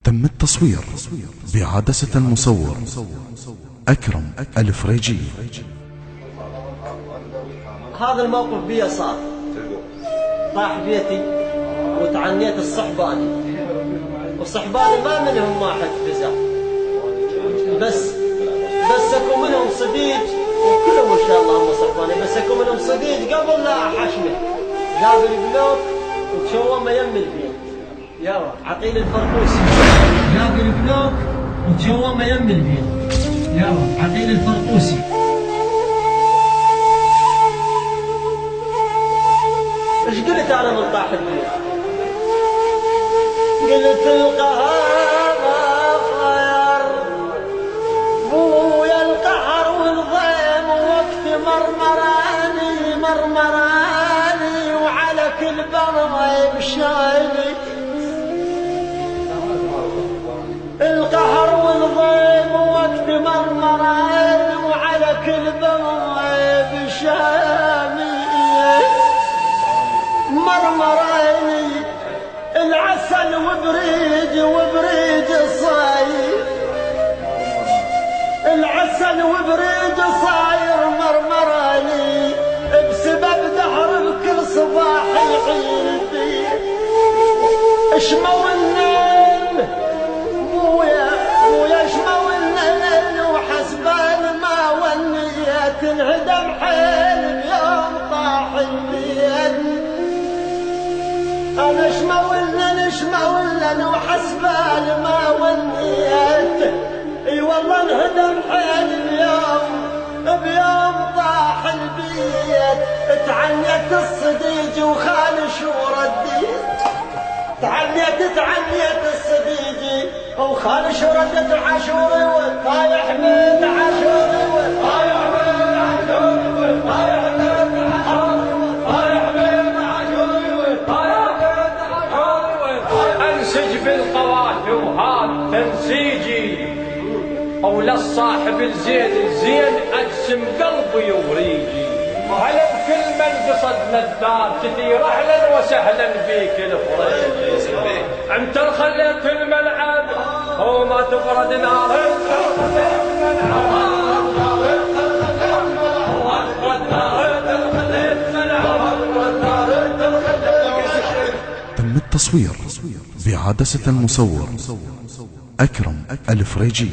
تم التصوير بعدسة المصور أكرم الفريجي. هذا الموقف بي صار، طاح بيتي وتعنيت الصحباني، والصحباني ما منهم واحد فزع، بس اكو منهم صديق، وكلهم ان شاء الله هم صحباني، بس اكو منهم صديق قبل لا حشمه جاب البلوك وتشومه يم البيت، يا عقيل الفرقوسي جاب البلوك وتشومه يم البيت، يا عقيل الفرقوسي. ايش قلت انا من طاح البيت؟ قلت القهر بويا القهر والضيم وقت مرمراني وعلى كل برغي بشايلي، القهر والضيم وقت مرمراني وعلى كل برغي بشايلي، مرمراني العسل وبريد صاير، العسل وبريد صاير مرمراني بسبب دهر الكل صباح يعيدي، اشمولن مويا اشمولن وحسبان ما ونيت انهدم حيل اليوم طاح البيت، انا اشمولن وحسبان ما ونيت، اي والله انهدم حيل اليوم بيوم طاح البيت، تعنيت الصديج وخال شو رديت، تعنيت الصديج وخال شو ردت عاشوري وطايح من عاشوري وطايح من عاشوري وطايح من عاشوري. انسج في القوافي وهذا تنسيجي، او للصاحب الزين اجسم قلبي وريجي، هلا بكل من قصدنا الدار كثير اهلا وسهلا فيك الفريجي، انت خليت الملعب وما تبرد نار تم التصوير بعدسة المصور أكرم الفريجي.